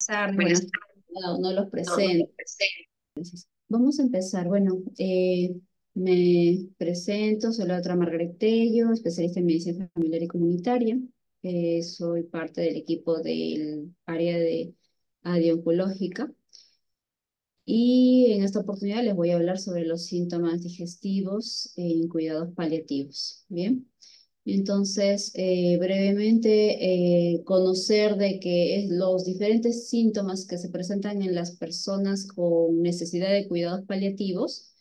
Bueno, Buenas tardes, no los presento. Vamos a empezar. Bueno, me presento, soy la otra Margaret Tello, especialista en medicina familiar y comunitaria. Soy parte del equipo del área de oncológica y en esta oportunidad les voy a hablar sobre los síntomas digestivos en cuidados paliativos. Bien. Entonces, brevemente, conocer de que los diferentes síntomas que se presentan en las personas con necesidad de cuidados paliativos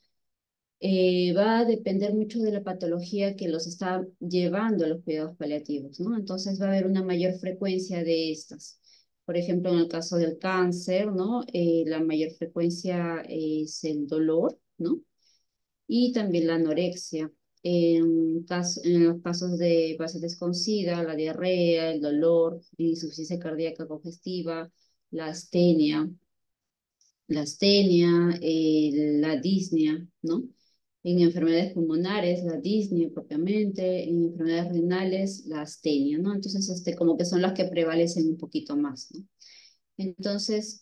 va a depender mucho de la patología que los está llevando a los cuidados paliativos, ¿no? Entonces va a haber una mayor frecuencia de estas. Por ejemplo, en el caso del cáncer, ¿no? La mayor frecuencia es el dolor, ¿no? Y también la anorexia. En los casos de pacientes con SIDA, la diarrea, el dolor, insuficiencia cardíaca congestiva, la astenia, la disnea, ¿no? En enfermedades pulmonares, la disnea propiamente, en enfermedades renales, la astenia, ¿no? Entonces, como que son las que prevalecen un poquito más, ¿no? Entonces,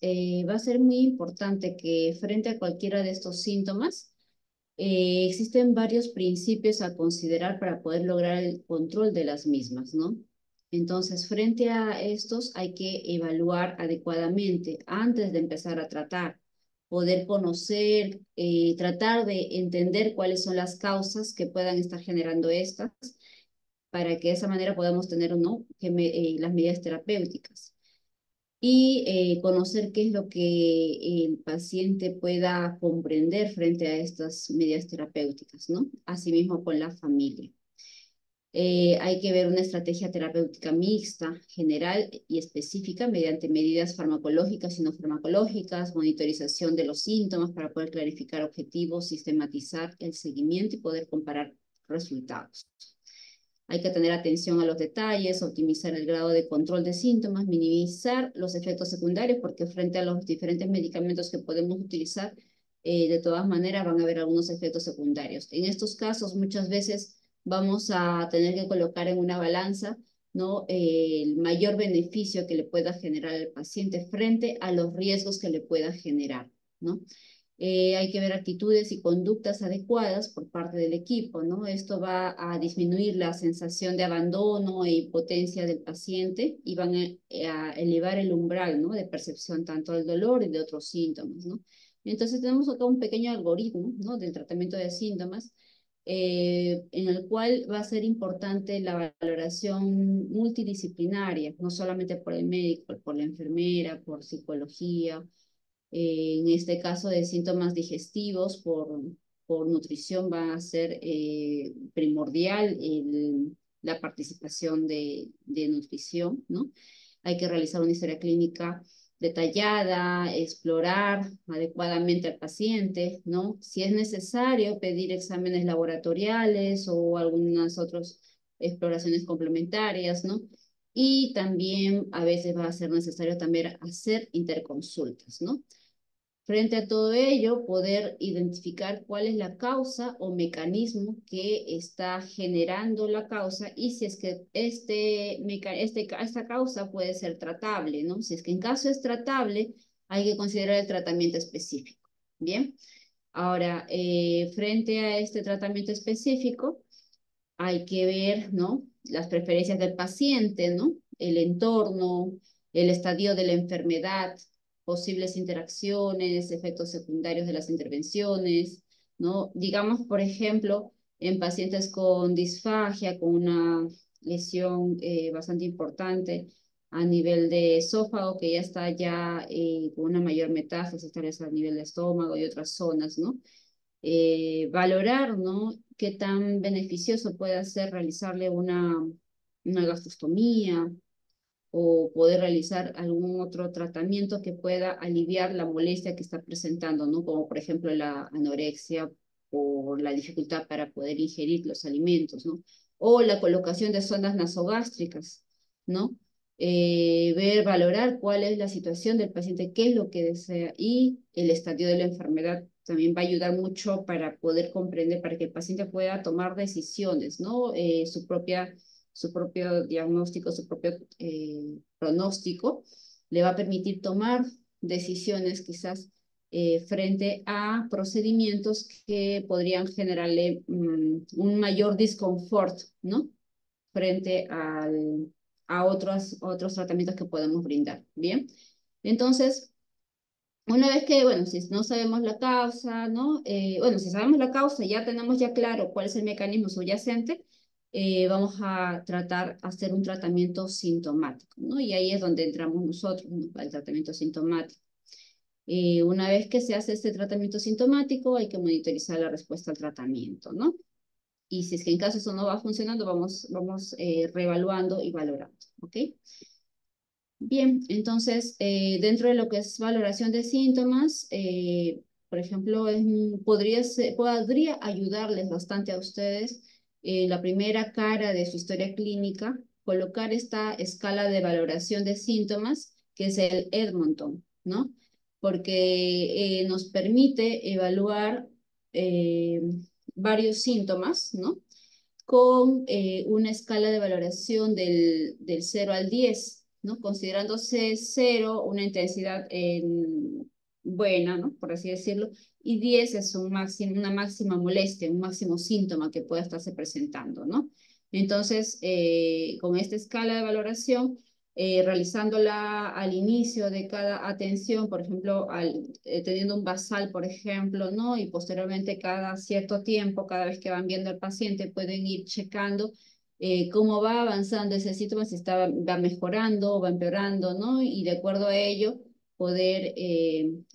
va a ser muy importante que frente a cualquiera de estos síntomas, existen varios principios a considerar para poder lograr el control de las mismas, ¿no? Entonces, frente a estos hay que evaluar adecuadamente antes de empezar a tratar, poder conocer, tratar de entender cuáles son las causas que puedan estar generando estas, para que de esa manera podamos tener o no las medidas terapéuticas y conocer qué es lo que el paciente pueda comprender frente a estas medidas terapéuticas, ¿no? Asimismo con la familia. Hay que ver una estrategia terapéutica mixta, general y específica mediante medidas farmacológicas y no farmacológicas, monitorización de los síntomas para poder clarificar objetivos, sistematizar el seguimiento y poder comparar resultados. Hay que tener atención a los detalles, optimizar el grado de control de síntomas, minimizar los efectos secundarios, porque frente a los diferentes medicamentos que podemos utilizar, de todas maneras van a haber algunos efectos secundarios. En estos casos, muchas veces vamos a tener que colocar en una balanza, ¿no? El mayor beneficio que le pueda generar al paciente frente a los riesgos que le pueda generar, ¿no? Hay que ver actitudes y conductas adecuadas por parte del equipo, ¿no? Esto va a disminuir la sensación de abandono e impotencia del paciente y van a elevar el umbral, ¿no? De percepción tanto del dolor y de otros síntomas, ¿no? Entonces tenemos acá un pequeño algoritmo, ¿no? Del tratamiento de síntomas, en el cual va a ser importante la valoración multidisciplinaria, no solamente por el médico, por la enfermera, por psicología, en este caso de síntomas digestivos por nutrición va a ser primordial la participación de nutrición, ¿no? Hay que realizar una historia clínica detallada, explorar adecuadamente al paciente, ¿no? Si es necesario, pedir exámenes laboratoriales o algunas otras exploraciones complementarias, ¿no? Y también a veces va a ser necesario también hacer interconsultas, ¿no? Frente a todo ello, poder identificar cuál es la causa o mecanismo que está generando la causa y si es que esta causa puede ser tratable, ¿no? Si es que en caso es tratable, hay que considerar el tratamiento específico. Bien, ahora, frente a este tratamiento específico, hay que ver, ¿no? Las preferencias del paciente, ¿no? El entorno, el estadio de la enfermedad, posibles interacciones, efectos secundarios de las intervenciones, ¿no? Digamos, por ejemplo, en pacientes con disfagia, con una lesión bastante importante a nivel de esófago, que ya está con una mayor metástasis, tal vez a nivel de estómago y otras zonas, ¿no? Valorar, ¿no? Qué tan beneficioso puede ser realizarle una gastrostomía o poder realizar algún otro tratamiento que pueda aliviar la molestia que está presentando, ¿no? Como por ejemplo la anorexia o la dificultad para poder ingerir los alimentos, ¿no? O la colocación de sondas nasogástricas, ¿no? Valorar cuál es la situación del paciente, qué es lo que desea y el estadio de la enfermedad también va a ayudar mucho para poder comprender, para que el paciente pueda tomar decisiones, ¿no? Su propio diagnóstico, su propio pronóstico le va a permitir tomar decisiones quizás frente a procedimientos que podrían generarle un mayor disconfort, ¿no? Frente a otros tratamientos que podemos brindar. Bien, entonces, una vez que, bueno, si no sabemos la causa, ¿no? Bueno, si sabemos la causa, ya tenemos ya claro cuál es el mecanismo subyacente, vamos a tratar, hacer un tratamiento sintomático, ¿no? Y ahí es donde entramos nosotros, ¿no? El tratamiento sintomático. Una vez que se hace este tratamiento sintomático, hay que monitorizar la respuesta al tratamiento, ¿no? Y si es que en caso eso no va funcionando, vamos reevaluando y valorando, ¿ok? Bien, entonces, dentro de lo que es valoración de síntomas, por ejemplo, podría ayudarles bastante a ustedes la primera cara de su historia clínica, colocar esta escala de valoración de síntomas, que es el Edmonton, ¿no? Porque nos permite evaluar eh, varios síntomas, ¿no? Con una escala de valoración del 0 al 10, ¿no? Considerándose 0 una intensidad buena, ¿no? Por así decirlo, y 10 es una máxima molestia, un máximo síntoma que pueda estarse presentando, ¿no? Entonces, con esta escala de valoración, realizándola al inicio de cada atención, por ejemplo, teniendo un basal, por ejemplo, ¿no? Y posteriormente cada cierto tiempo, cada vez que van viendo al paciente, pueden ir checando cómo va avanzando ese síntoma, si va mejorando o va empeorando, ¿no? Y de acuerdo a ello, poder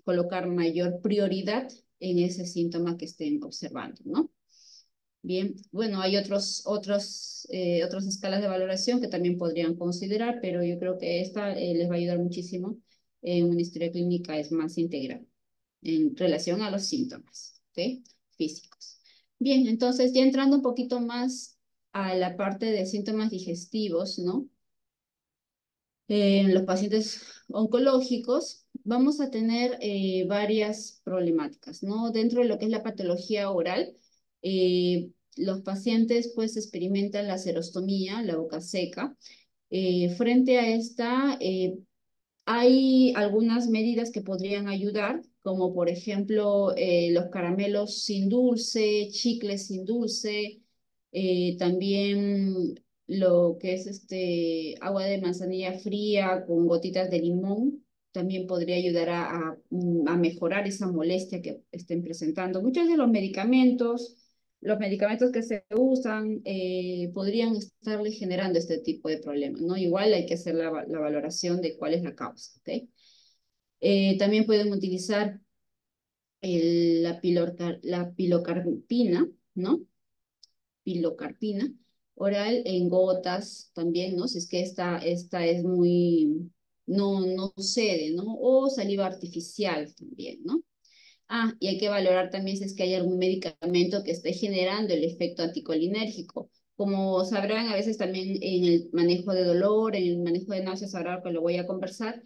colocar mayor prioridad en ese síntoma que estén observando, ¿no? Bien, bueno, hay otras escalas de valoración que también podrían considerar, pero yo creo que esta les va a ayudar muchísimo en una historia clínica es más integral en relación a los síntomas, ¿ok? Físicos. Bien, entonces ya entrando un poquito más a la parte de síntomas digestivos, ¿no? En los pacientes oncológicos vamos a tener varias problemáticas, ¿no? Dentro de lo que es la patología oral, los pacientes pues experimentan la serostomía, la boca seca. Frente a esta, hay algunas medidas que podrían ayudar, como por ejemplo los caramelos sin dulce, chicles sin dulce, también lo que es agua de manzanilla fría con gotitas de limón, también podría ayudar a mejorar esa molestia que estén presentando. Muchos de los medicamentos que se usan podrían estarle generando este tipo de problemas, ¿no? Igual hay que hacer la valoración de cuál es la causa, ¿ok? También pueden utilizar la pilocarpina, ¿no? Pilocarpina oral en gotas también, ¿no? Si es que esta es no cede, ¿no? O saliva artificial también, ¿no? Ah, y hay que valorar también si es que hay algún medicamento que esté generando el efecto anticolinérgico. Como sabrán, a veces también en el manejo de dolor, en el manejo de náuseas, ahora que lo voy a conversar,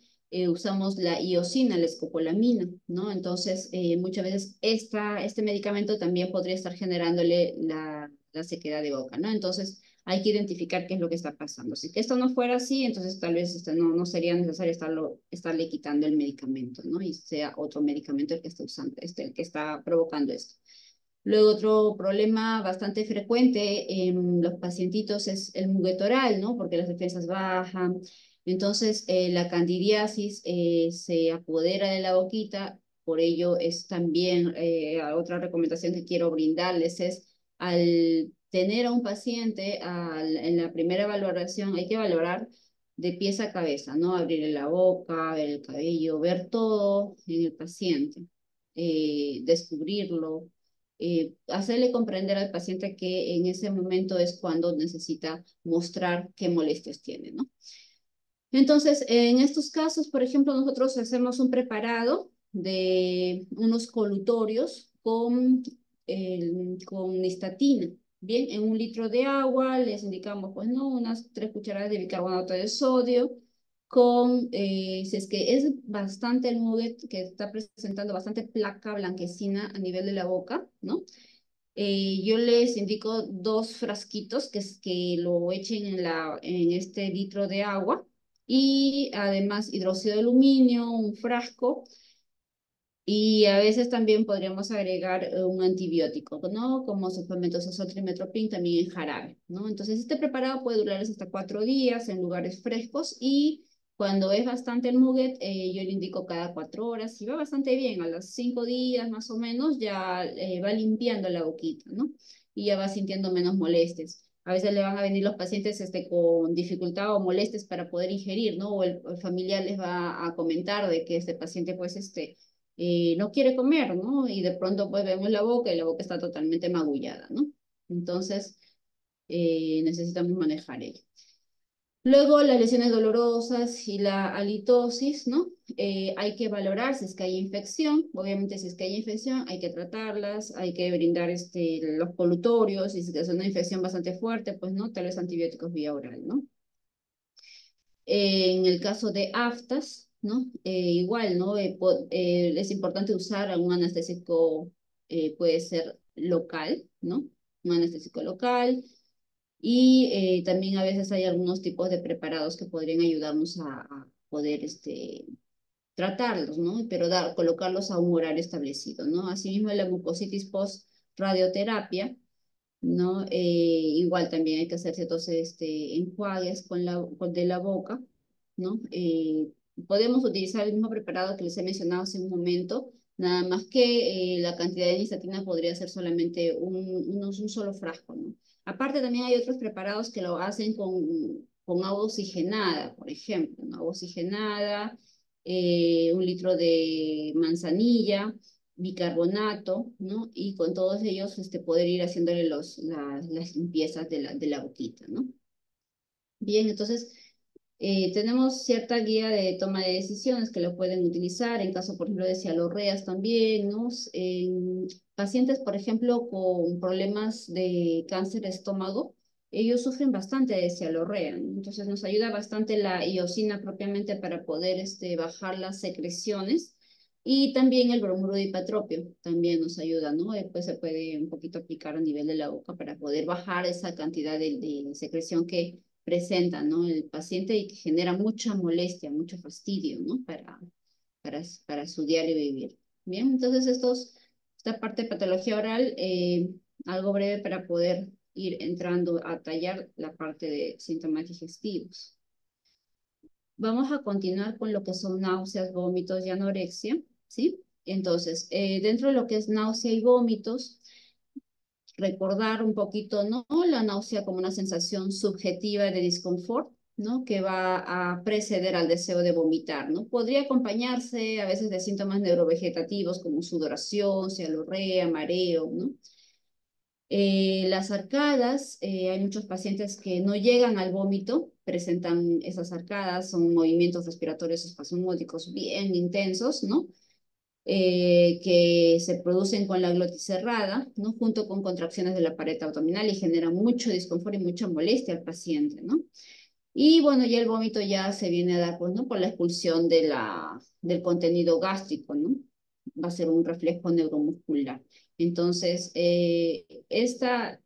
usamos la iosina, la escopolamina, ¿no? Entonces, muchas veces este medicamento también podría estar generándole la sequedad de boca, ¿no? Entonces, hay que identificar qué es lo que está pasando. Si que esto no fuera así, entonces tal vez no sería necesario estarle quitando el medicamento, ¿no? Y sea otro medicamento el que está usando, el que está provocando esto. Luego otro problema bastante frecuente en los pacientitos es el muguet oral, ¿no? Porque las defensas bajan. Entonces, la candidiasis se apodera de la boquita, por ello es también otra recomendación que quiero brindarles es al tener a un paciente en la primera valoración, hay que valorar de pies a cabeza, ¿no? Abrirle la boca, ver el cabello, ver todo en el paciente, descubrirlo, hacerle comprender al paciente que en ese momento es cuando necesita mostrar qué molestias tiene, ¿no? Entonces, en estos casos, por ejemplo, nosotros hacemos un preparado de unos colutorios con nistatina. Bien, en 1 litro de agua les indicamos, pues, ¿no? Unas 3 cucharadas de bicarbonato de sodio si es que es bastante el nugget que está presentando bastante placa blanquecina a nivel de la boca, ¿no? Yo les indico 2 frasquitos que lo echen en este litro de agua y además hidróxido de aluminio, un frasco, y a veces también podríamos agregar un antibiótico, ¿no? Como suplementos azotrimetropin también en jarabe, ¿no? Entonces este preparado puede durar hasta 4 días en lugares frescos y cuando es bastante el nugget, yo le indico cada 4 horas. Si va bastante bien, a los 5 días más o menos, ya va limpiando la boquita, ¿no? Y ya va sintiendo menos molestias. A veces le van a venir los pacientes con dificultad o molestias para poder ingerir, ¿no? O el familiar les va a comentar de que este paciente, pues, no quiere comer, ¿no? Y de pronto pues vemos la boca y la boca está totalmente magullada, ¿no? Entonces necesitamos manejar ello. Luego las lesiones dolorosas y la halitosis, ¿no? Hay que valorar si es que hay infección. Obviamente si es que hay infección hay que tratarlas, hay que brindar los colutorios y si es una infección bastante fuerte, pues no, tal vez antibióticos vía oral, ¿no? En el caso de aftas, ¿no? Igual, ¿no? Es importante usar un anestésico, puede ser local, ¿no? Un anestésico local. Y también a veces hay algunos tipos de preparados que podrían ayudarnos a poder tratarlos, ¿no? Pero colocarlos a un horario establecido, ¿no? Asimismo, la mucositis post-radioterapia, ¿no? Igual también hay que hacer ciertos enjuagues de la boca, ¿no? Podemos utilizar el mismo preparado que les he mencionado hace un momento, nada más que la cantidad de nistatina podría ser solamente un solo frasco, ¿no? Aparte también hay otros preparados que lo hacen con agua oxigenada, por ejemplo, ¿no? Agua oxigenada, 1 litro de manzanilla, bicarbonato, ¿no? Y con todos ellos poder ir haciéndole las limpiezas de la boquita, ¿no? Bien, entonces tenemos cierta guía de toma de decisiones que lo pueden utilizar en caso, por ejemplo, de cialorreas también, ¿no? En pacientes, por ejemplo, con problemas de cáncer de estómago, ellos sufren bastante de cialorrea, ¿no? Entonces nos ayuda bastante la iosina propiamente para poder bajar las secreciones y también el bromuro de hipatropio también nos ayuda, ¿no? Pues se puede un poquito aplicar a nivel de la boca para poder bajar esa cantidad de secreción que presenta, ¿no? El paciente y que genera mucha molestia, mucho fastidio, ¿no? Para su diario vivir. Bien, entonces esta parte de patología oral, algo breve para poder ir entrando a tallar la parte de síntomas digestivos. Vamos a continuar con lo que son náuseas, vómitos y anorexia, ¿sí? Entonces, dentro de lo que es náusea y vómitos, recordar un poquito, ¿no? La náusea como una sensación subjetiva de disconfort, ¿no? Que va a preceder al deseo de vomitar, ¿no? Podría acompañarse a veces de síntomas neurovegetativos como sudoración, cialorrea, mareo, ¿no? Las arcadas, hay muchos pacientes que no llegan al vómito, presentan esas arcadas, son movimientos respiratorios espasmódicos bien intensos, ¿no? Que se producen con la glotis cerrada, ¿no? Junto con contracciones de la pared abdominal y generan mucho disconfort y mucha molestia al paciente, ¿no? Y bueno, ya el vómito ya se viene a dar, pues, ¿no? Por la expulsión del contenido gástrico, ¿no? Va a ser un reflejo neuromuscular. Entonces, estas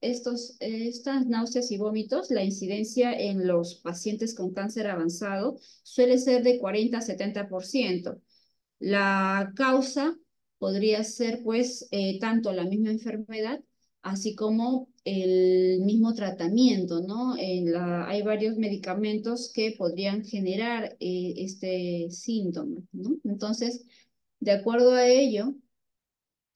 náuseas y vómitos, la incidencia en los pacientes con cáncer avanzado suele ser de 40 a 70%. La causa podría ser, pues, tanto la misma enfermedad, así como el mismo tratamiento, ¿no? Hay varios medicamentos que podrían generar este síntoma, ¿no? Entonces, de acuerdo a ello,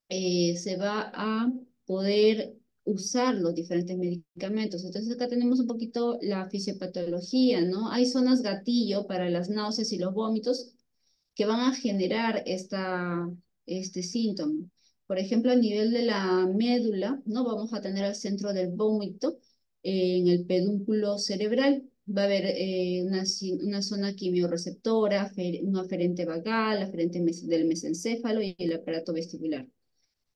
se va a poder usar los diferentes medicamentos. Entonces, acá tenemos un poquito la fisiopatología, ¿no? Hay zonas gatillo para las náuseas y los vómitos que van a generar este síntoma. Por ejemplo, a nivel de la médula, ¿no? Vamos a tener al centro del vómito, en el pedúnculo cerebral. Va a haber una zona quimiorreceptora, un aferente vagal, aferente del mesencéfalo y el aparato vestibular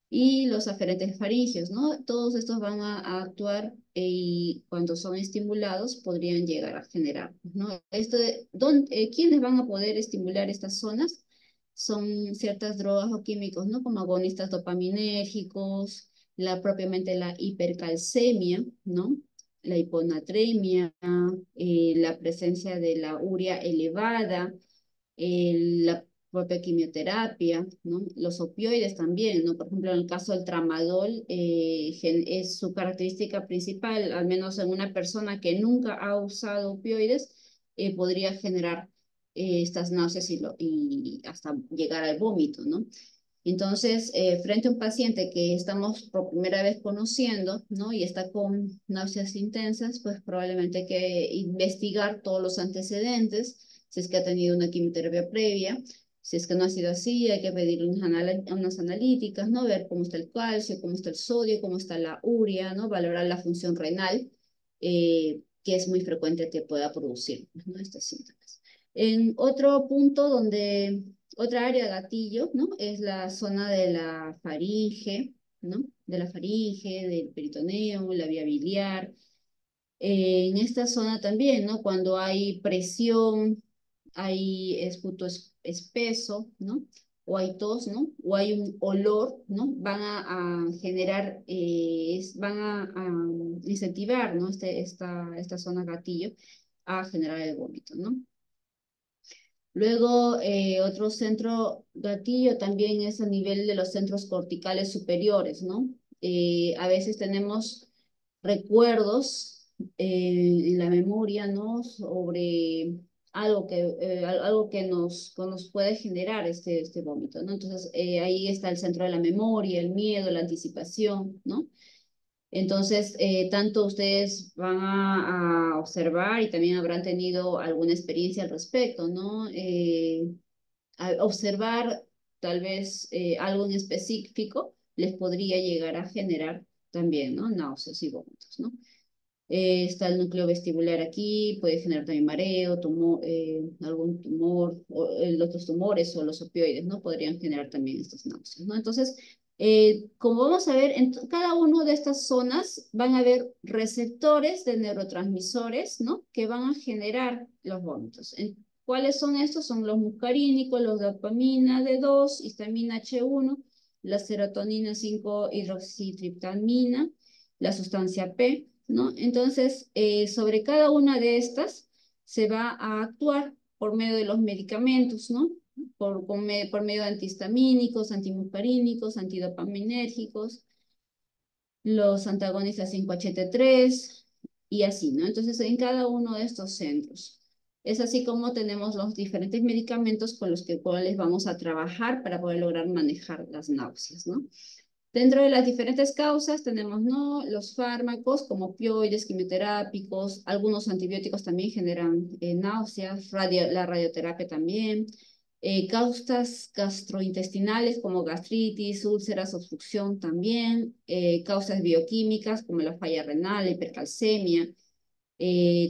y los aferentes faringeos, ¿no? Todos estos van a actuar y cuando son estimulados podrían llegar a generar, ¿no? ¿Quiénes van a poder estimular estas zonas? Son ciertas drogas o químicos, ¿no? Como agonistas dopaminérgicos, propiamente la hipercalcemia, ¿no? la hiponatremia, la presencia de la urea elevada, la propia quimioterapia, ¿no? Los opioides también, ¿no? Por ejemplo, en el caso del tramadol, es su característica principal, al menos en una persona que nunca ha usado opioides, podría generar estas náuseas y hasta llegar al vómito, ¿no? Entonces, frente a un paciente que estamos por primera vez conociendo, ¿no? Y está con náuseas intensas, pues probablemente hay que investigar todos los antecedentes, si es que ha tenido una quimioterapia previa, si es que no ha sido así, hay que pedirle unas analíticas, ¿no? Ver cómo está el calcio, cómo está el sodio, cómo está la urea, ¿no? Valorar la función renal, que es muy frecuente que pueda producir, ¿no? Estos síntomas. En otro punto donde otra área de gatillo, ¿no? Es la zona de la faringe, ¿no? De la faringe, del peritoneo, la vía biliar. En esta zona también, ¿no? Cuando hay presión, hay esputo espeso, ¿no? O hay tos, ¿no? O hay un olor, ¿no? Van a generar, a incentivar, ¿no? Esta zona gatillo a generar el vómito, ¿no? Luego, otro centro gatillo también es a nivel de los centros corticales superiores, ¿no? A veces tenemos recuerdos en la memoria, ¿no? Sobre algo que nos puede generar este vómito, ¿no? Entonces, ahí está el centro de la memoria, el miedo, la anticipación, ¿no? Entonces, tanto ustedes van a observar y también habrán tenido alguna experiencia al respecto, ¿no? Al observar tal vez algo en específico les podría llegar a generar también, ¿no? Náuseas y vómitos, ¿no? Está el núcleo vestibular aquí, puede generar también mareo, algún tumor, o los otros tumores o los opioides, ¿no? Podrían generar también estas náuseas, ¿no? Entonces, como vamos a ver, en cada una de estas zonas van a haber receptores de neurotransmisores, ¿no? Que van a generar los vómitos. ¿Cuáles son estos? Son los muscarínicos, los dopamina D2, histamina H1, la serotonina 5-hidroxitriptamina, la sustancia P, ¿no? Entonces, sobre cada una de estas se va a actuar por medio de los medicamentos, ¿no? Por medio de antihistamínicos, antimuscarínicos, antidopaminérgicos, los antagonistas 5-HT3 y así, ¿no? Entonces, en cada uno de estos centros. Es así como tenemos los diferentes medicamentos con los cuales vamos a trabajar para poder lograr manejar las náuseas, ¿no? Dentro de las diferentes causas tenemos, ¿no? Los fármacos como opioides, quimioterápicos, algunos antibióticos también generan náuseas, la radioterapia también, causas gastrointestinales como gastritis, úlceras, obstrucción también, causas bioquímicas como la falla renal, la hipercalcemia,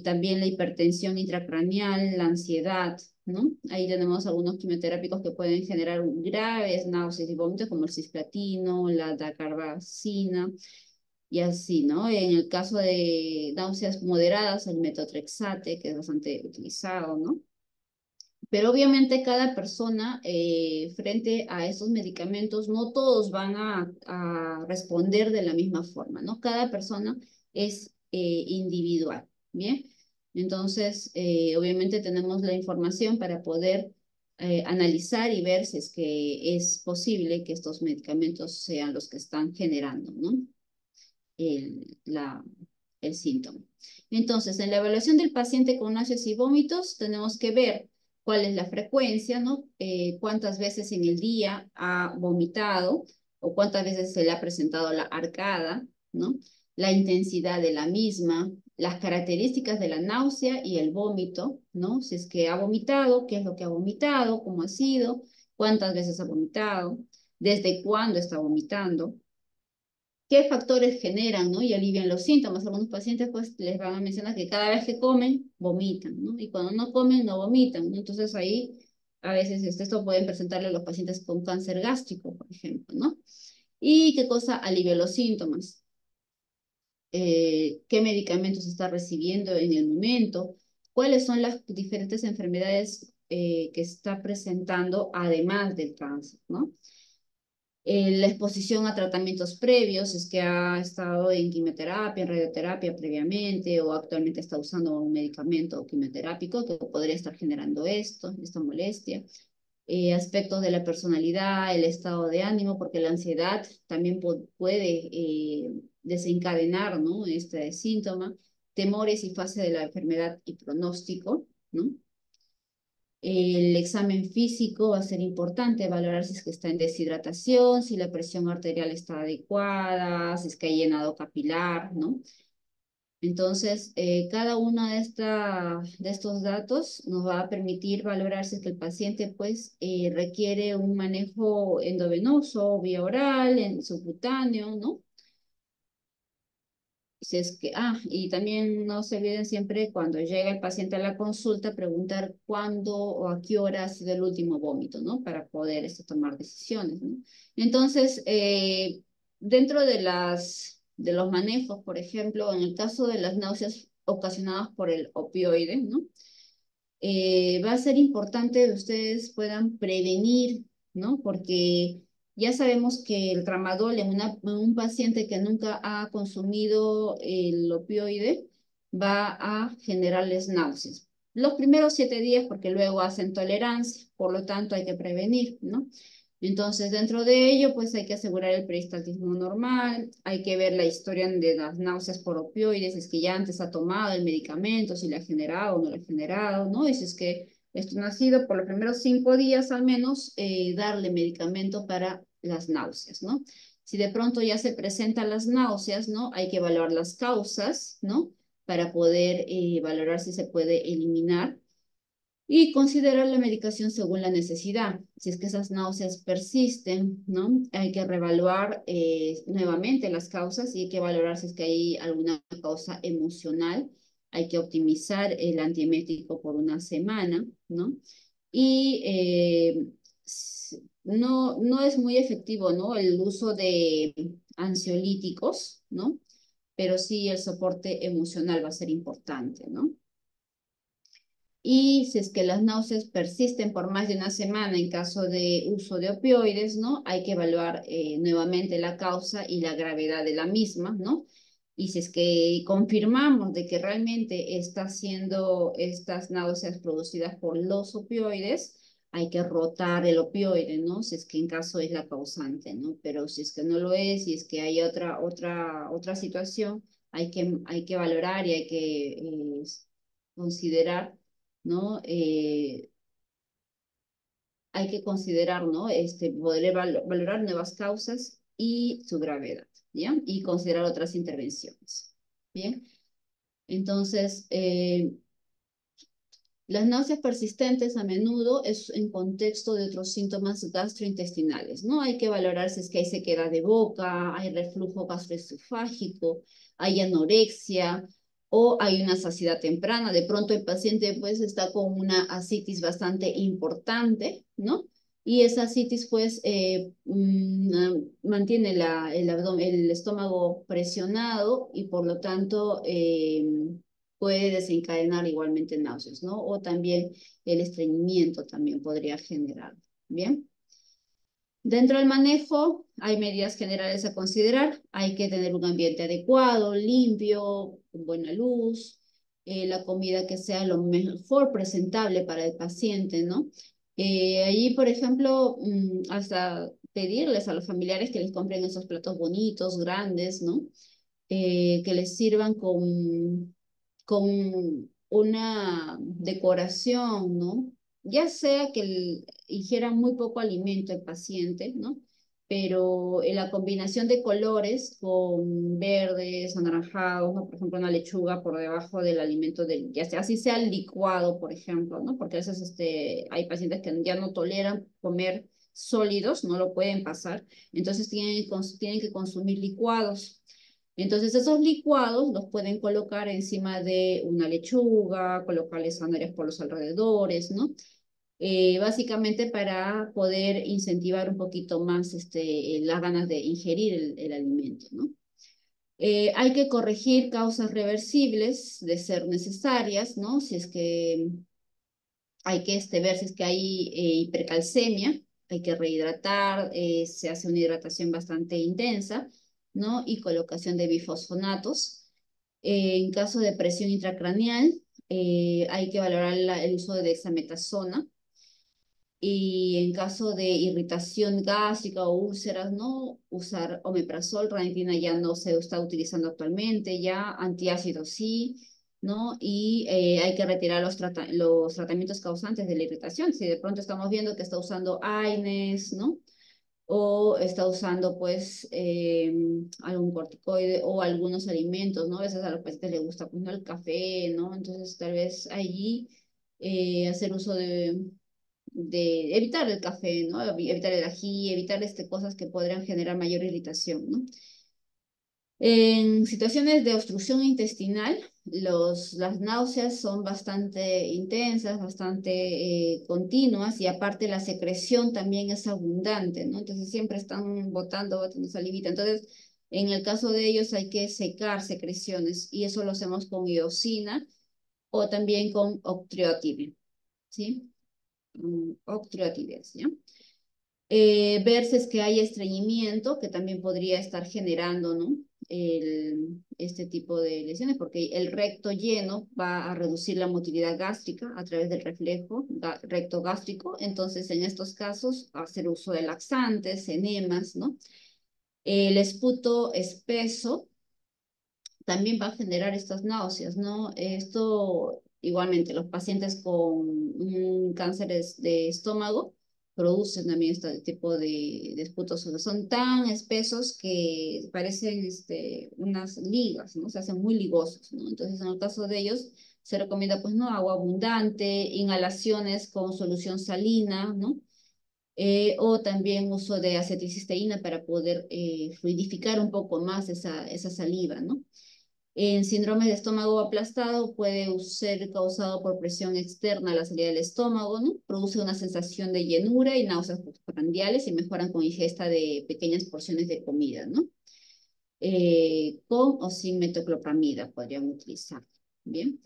también la hipertensión intracraneal, la ansiedad, ¿no? Ahí tenemos algunos quimioterápicos que pueden generar graves náuseas y vómitos, como el cisplatino, la dacarbazina, y así, ¿no? En el caso de náuseas moderadas, el metotrexate, que es bastante utilizado, ¿no? Pero obviamente cada persona frente a estos medicamentos, no todos van a responder de la misma forma, ¿no? Cada persona es individual, ¿bien? Entonces, obviamente tenemos la información para poder analizar y ver si es que es posible que estos medicamentos sean los que están generando, ¿no? El, la, el síntoma. Entonces, en la evaluación del paciente con náuseas y vómitos, tenemos que ver cuál es la frecuencia, ¿no? Cuántas veces en el día ha vomitado o cuántas veces se le ha presentado la arcada, ¿no? La intensidad de la misma, las características de la náusea y el vómito, ¿no? Si es que ha vomitado, qué es lo que ha vomitado, cómo ha sido, cuántas veces ha vomitado, desde cuándo está vomitando, qué factores generan, ¿no? Y alivian los síntomas. Algunos pacientes, pues, les van a mencionar que cada vez que comen, vomitan, ¿no? Y cuando no comen, no vomitan, ¿no? Entonces ahí, a veces, esto pueden presentarle a los pacientes con cáncer gástrico, por ejemplo, ¿no? ¿Y qué cosa alivia los síntomas? ¿Qué medicamentos está recibiendo en el momento? ¿Cuáles son las diferentes enfermedades que está presentando además del cáncer, ¿no? La exposición a tratamientos previos, es que ha estado en quimioterapia, en radioterapia previamente, o actualmente está usando un medicamento quimioterápico que podría estar generando esta molestia. Aspectos de la personalidad, el estado de ánimo, porque la ansiedad también puede desencadenar, ¿no?, este síntoma, temores y fase de la enfermedad y pronóstico, ¿no? El examen físico va a ser importante, valorar si es que está en deshidratación, si la presión arterial está adecuada, si es que hay llenado capilar, ¿no? Entonces, cada uno de estos datos nos va a permitir valorar si es que el paciente pues requiere un manejo endovenoso, vía oral, en subcutáneo, ¿no? Si es que, y también no se olviden siempre cuando llega el paciente a la consulta, preguntar cuándo o a qué hora ha sido el último vómito, ¿no? Para poder tomar decisiones, ¿no? Entonces, dentro de los manejos, por ejemplo, en el caso de las náuseas ocasionadas por el opioide, ¿no? Va a ser importante que ustedes puedan prevenir, ¿no? Porque ya sabemos que el tramadol en un paciente que nunca ha consumido el opioide va a generarles náuseas. Los primeros 7 días, porque luego hacen tolerancia, por lo tanto hay que prevenir, ¿no? Entonces, dentro de ello, pues hay que asegurar el peristaltismo normal, hay que ver la historia de las náuseas por opioides, si es que ya antes ha tomado el medicamento, si le ha generado o no le ha generado, ¿no? Y si es que esto no ha sido por los primeros 5 días al menos, darle medicamento para las náuseas, ¿no? Si de pronto ya se presentan las náuseas, ¿no? Hay que evaluar las causas, ¿no? Para poder valorar si se puede eliminar y considerar la medicación según la necesidad. Si es que esas náuseas persisten, ¿no? Hay que reevaluar nuevamente las causas y hay que valorar si es que hay alguna causa emocional. Hay que optimizar el antiemético por una semana, ¿no? Y no es muy efectivo, ¿no?, el uso de ansiolíticos, ¿no? Pero sí el soporte emocional va a ser importante, ¿no? Y si es que las náuseas persisten por más de una semana en caso de uso de opioides, ¿no? Hay que evaluar nuevamente la causa y la gravedad de la misma, ¿no? Y si es que confirmamos de que realmente está siendo estas náuseas producidas por los opioides, hay que rotar el opioide, ¿no? Si es que en caso es la causante, ¿no? Pero si es que no lo es, si es que hay otra situación, hay que valorar y hay que considerar, ¿no? Hay que considerar, ¿no? Poder valorar nuevas causas y su gravedad, ¿ya? Y considerar otras intervenciones, ¿bien? Entonces, las náuseas persistentes a menudo es en contexto de otros síntomas gastrointestinales, ¿no? Hay que valorar si es que hay sequedad de boca, hay reflujo gastroesofágico, hay anorexia o hay una saciedad temprana. De pronto el paciente pues está con una ascitis bastante importante, ¿no? Y esa ascitis pues mantiene el estómago presionado y por lo tanto puede desencadenar igualmente náuseas, ¿no? O también el estreñimiento también podría generar, ¿bien? Dentro del manejo hay medidas generales a considerar. Hay que tener un ambiente adecuado, limpio, con buena luz, la comida que sea lo mejor presentable para el paciente, ¿no? Allí, por ejemplo, hasta pedirles a los familiares que les compren esos platos bonitos, grandes, ¿no? Que les sirvan con una decoración, ¿no? Ya sea que ingiera muy poco alimento el paciente, ¿no? Pero la combinación de colores con verdes, anaranjados, ¿no? Por ejemplo, una lechuga por debajo del alimento, ya sea así sea licuado, por ejemplo, ¿no? Porque a veces hay pacientes que ya no toleran comer sólidos, no lo pueden pasar, entonces tienen que consumir licuados. Entonces esos licuados los pueden colocar encima de una lechuga, colocarle zanahorias por los alrededores, ¿no? Básicamente para poder incentivar un poquito más las ganas de ingerir el alimento, ¿no? Hay que corregir causas reversibles de ser necesarias, ¿no? Si es que hay que ver si es que hay hipercalcemia, hay que rehidratar, se hace una hidratación bastante intensa, ¿no? Y colocación de bifosfonatos. En caso de presión intracraneal, hay que valorar el uso de dexametasona. Y en caso de irritación gástrica o úlceras, ¿no? Usar omeprazol, ranitidina ya no se está utilizando actualmente, ya antiácidos sí, ¿no? Y hay que retirar los tratamientos causantes de la irritación. Si de pronto estamos viendo que está usando AINES, ¿no? O está usando pues algún corticoide o algunos alimentos, ¿no? A veces a los pacientes les gusta pues, ¿no? El café, ¿no? Entonces tal vez allí hacer uso de evitar el café, ¿no? Evitar el ají, evitar cosas que podrían generar mayor irritación, ¿no? En situaciones de obstrucción intestinal, las náuseas son bastante intensas, bastante continuas y aparte la secreción también es abundante, ¿no? Entonces siempre están botando salivita. Entonces, en el caso de ellos hay que secar secreciones y eso lo hacemos con iosina o también con octreotide, ¿sí? Octreotide, ¿sí? Ver si es que hay estreñimiento, que también podría estar generando, ¿no? Este tipo de lesiones, porque el recto lleno va a reducir la motilidad gástrica a través del reflejo recto gástrico. Entonces, en estos casos, hacer uso de laxantes, enemas, ¿no? El esputo espeso también va a generar estas náuseas, ¿no? Esto, igualmente, los pacientes con un cáncer de estómago producen también este tipo de esputos. Son tan espesos que parecen unas ligas, ¿no? Se hacen muy ligosos, ¿no? Entonces, en el caso de ellos, se recomienda, pues, ¿no? Agua abundante, inhalaciones con solución salina, ¿no? O también uso de acetilcisteína para poder fluidificar un poco más esa saliva, ¿no? En síndrome de estómago aplastado puede ser causado por presión externa a la salida del estómago, ¿no? Produce una sensación de llenura y náuseas postprandiales y mejoran con ingesta de pequeñas porciones de comida, ¿no? Con o sin metoclopramida podrían utilizar. Bien.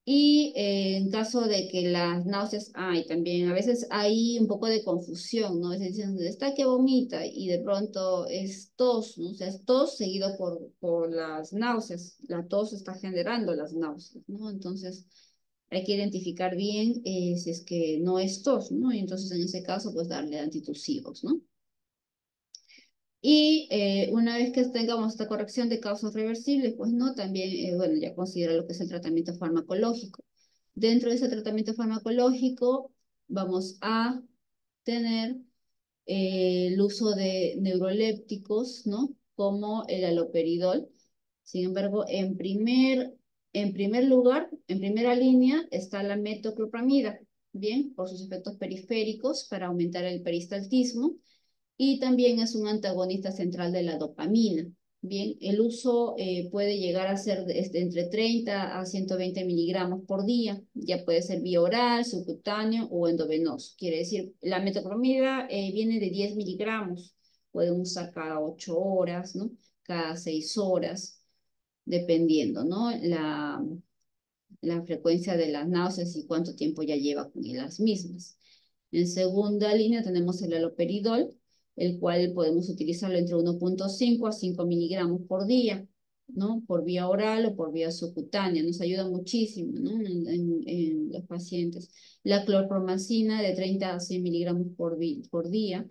Y en caso de que las náuseas, y también a veces hay un poco de confusión, ¿no? A veces dicen, está que vomita y de pronto es tos, ¿no? O sea, es tos seguido por las náuseas. La tos está generando las náuseas, ¿no? Entonces hay que identificar bien si es que no es tos, ¿no? Y entonces en ese caso, pues darle antitusivos, ¿no? Y una vez que tengamos esta corrección de causas reversibles, pues no, también, bueno, ya considera lo que es el tratamiento farmacológico. Dentro de ese tratamiento farmacológico vamos a tener el uso de neurolépticos, ¿no? Como el haloperidol. Sin embargo, en primer lugar, en primera línea, está la metoclopramida, ¿bien? Por sus efectos periféricos para aumentar el peristaltismo y también es un antagonista central de la dopamina. Bien, el uso puede llegar a ser entre 30 a 120 miligramos por día. Ya puede ser vía oral, subcutáneo o endovenoso. Quiere decir, la metoclopramida viene de 10 miligramos. Pueden usar cada 8 horas, ¿no? Cada 6 horas, dependiendo, ¿no? La frecuencia de las náuseas y cuánto tiempo ya lleva con las mismas. En segunda línea tenemos el haloperidol, el cual podemos utilizarlo entre 1,5 a 5 miligramos por día, ¿no? Por vía oral o por vía subcutánea. Nos ayuda muchísimo, ¿no? En los pacientes. La clorpromacina de 30 a 100 miligramos por día.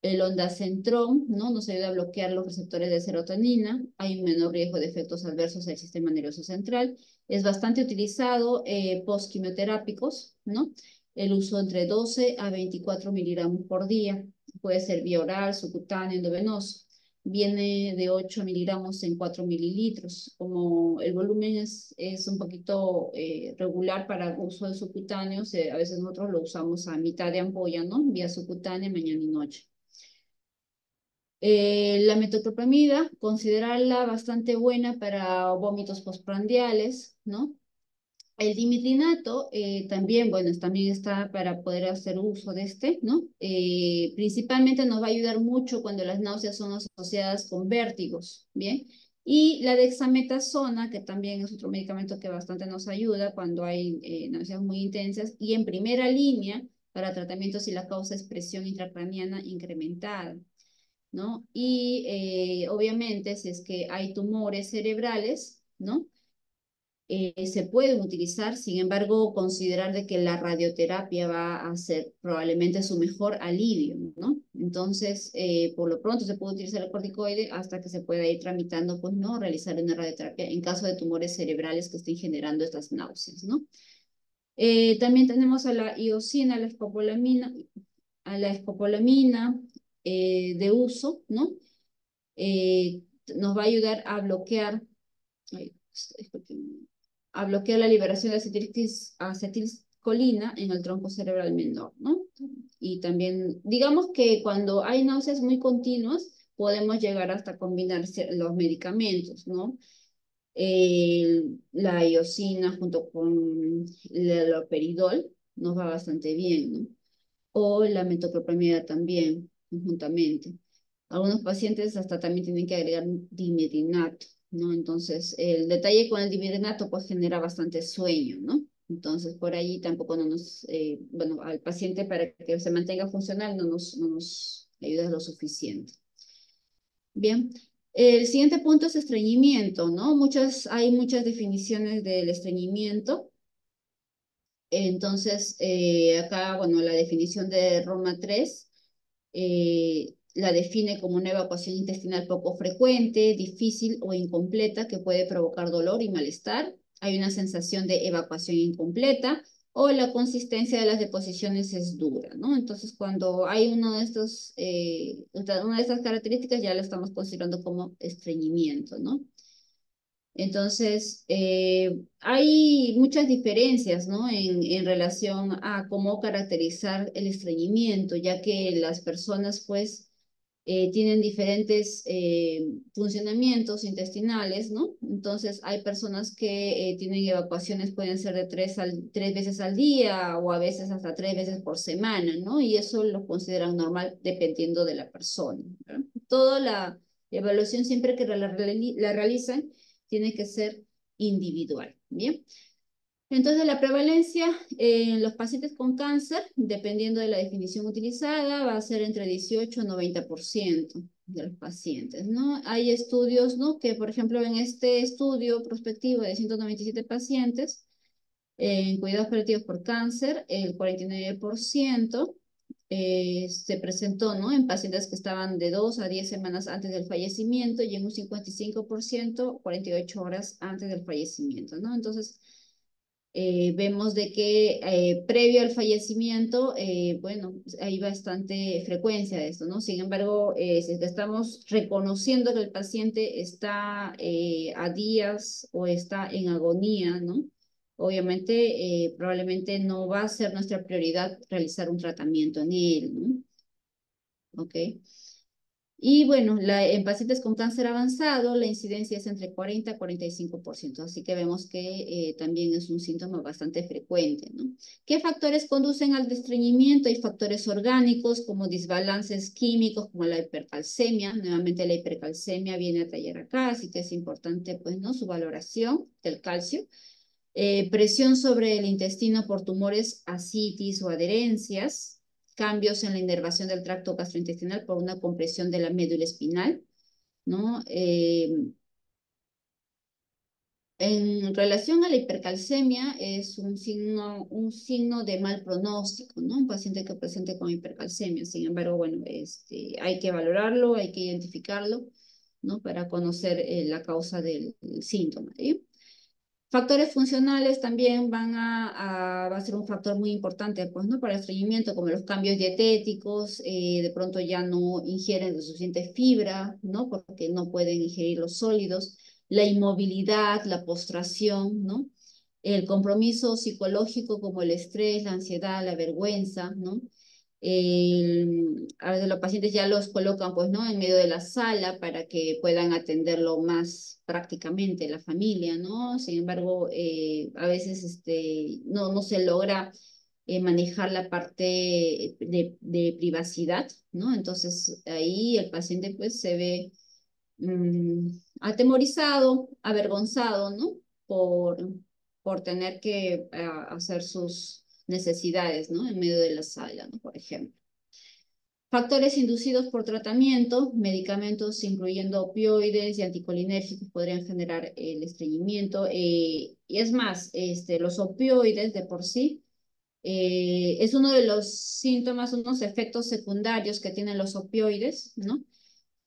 El ondansetron, ¿no? Nos ayuda a bloquear los receptores de serotonina. Hay un menor riesgo de efectos adversos del sistema nervioso central. Es bastante utilizado post-quimioterápicos, ¿no? El uso entre 12 a 24 miligramos por día. Puede ser vía oral, subcutáneo, endovenoso. Viene de 8 miligramos en 4 mililitros. Como el volumen es un poquito regular para uso de subcutáneos, a veces nosotros lo usamos a mitad de ampolla, ¿no? Vía subcutánea, mañana y noche. La metoclopramida, considerarla bastante buena para vómitos postprandiales, ¿no? El dimitrinato también, bueno, también está para poder hacer uso de ¿no? Principalmente nos va a ayudar mucho cuando las náuseas son asociadas con vértigos, ¿bien? Y la dexametasona, que también es otro medicamento que bastante nos ayuda cuando hay náuseas muy intensas. Y en primera línea para tratamiento si la causa es presión intracraniana incrementada, ¿no? Y obviamente si es que hay tumores cerebrales, ¿no? Se pueden utilizar, sin embargo, considerar de que la radioterapia va a ser probablemente su mejor alivio, ¿no? Entonces, por lo pronto se puede utilizar el corticoide hasta que se pueda ir tramitando, pues, ¿no? Realizar una radioterapia en caso de tumores cerebrales que estén generando estas náuseas, ¿no? También tenemos a la iosina, a la escopolamina de uso, ¿no? Eh, Nos va a ayudar a bloquear, ay, a bloquear la liberación de acetilcolina en el tronco cerebral menor, ¿no? Y también, digamos que cuando hay náuseas muy continuas, podemos llegar hasta combinar los medicamentos, ¿no? La iosina junto con el haloperidol nos va bastante bien, ¿no? O la metoclopramida también, conjuntamente. Algunos pacientes hasta también tienen que agregar dimidrinato, ¿no? Entonces, el detalle con el dimidrinato pues genera bastante sueño, ¿no? Entonces, por ahí tampoco no nos, bueno, al paciente para que se mantenga funcional no nos ayuda lo suficiente. Bien, el siguiente punto es estreñimiento, ¿no? Hay muchas definiciones del estreñimiento. Entonces, acá, bueno, la definición de Roma 3 la define como una evacuación intestinal poco frecuente, difícil o incompleta que puede provocar dolor y malestar. Hay una sensación de evacuación incompleta o la consistencia de las deposiciones es dura, ¿no? Entonces, cuando hay una de estas características, ya la estamos considerando como estreñimiento, ¿no? Entonces, hay muchas diferencias, ¿no? En relación a cómo caracterizar el estreñimiento, ya que las personas, pues, tienen diferentes funcionamientos intestinales, ¿no? Entonces, hay personas que tienen evacuaciones, pueden ser de 3 veces al día o a veces hasta 3 veces por semana, ¿no? Y eso lo consideran normal dependiendo de la persona, ¿verdad? Toda la evaluación siempre que la realizan tiene que ser individual, ¿bien? Entonces, la prevalencia en los pacientes con cáncer, dependiendo de la definición utilizada, va a ser entre 18 y 90% de los pacientes, ¿no? Hay estudios, ¿no? Que, por ejemplo, en este estudio prospectivo de 197 pacientes en cuidados paliativos por cáncer, el 49% se presentó, ¿no? En pacientes que estaban de 2 a 10 semanas antes del fallecimiento y en un 55%, 48 horas antes del fallecimiento, ¿no? Entonces, vemos de que previo al fallecimiento, bueno, hay bastante frecuencia de esto, ¿no? Sin embargo, si es que estamos reconociendo que el paciente está a días o está en agonía, ¿no? Obviamente, probablemente no va a ser nuestra prioridad realizar un tratamiento en él, ¿no? ¿Ok? Y bueno, en pacientes con cáncer avanzado, la incidencia es entre 40 y 45%, así que vemos que también es un síntoma bastante frecuente, ¿no? ¿Qué factores conducen al estreñimiento? Hay factores orgánicos como desbalances químicos, como la hipercalcemia. Nuevamente la hipercalcemia viene a tallar acá, así que es importante, pues, ¿no? Su valoración del calcio. Presión sobre el intestino por tumores, ascitis o adherencias, cambios en la inervación del tracto gastrointestinal por una compresión de la médula espinal, ¿no? En relación a la hipercalcemia, es un signo de mal pronóstico, ¿no? Un paciente que presente con hipercalcemia. Sin embargo, bueno, hay que valorarlo, hay que identificarlo, ¿no? Para conocer la causa del síntoma, ¿sí? Factores funcionales también va a ser un factor muy importante, pues, ¿no? Para el estreñimiento, como los cambios dietéticos, de pronto ya no ingieren suficiente fibra, ¿no? Porque no pueden ingerir los sólidos, la inmovilidad, la postración, ¿no? El compromiso psicológico como el estrés, la ansiedad, la vergüenza, ¿no? A veces los pacientes ya los colocan, pues, ¿no? En medio de la sala para que puedan atenderlo más prácticamente la familia, ¿no? Sin embargo, a veces no se logra manejar la parte de privacidad, ¿no? Entonces ahí el paciente pues se ve atemorizado, avergonzado, ¿no? Por, por tener que hacer necesidades, ¿no? En medio de la sala, ¿no? Por ejemplo. Factores inducidos por tratamiento, medicamentos incluyendo opioides y anticolinérgicos podrían generar el estreñimiento. Y es más, los opioides de por sí es uno de los síntomas, unos efectos secundarios que tienen los opioides, ¿no?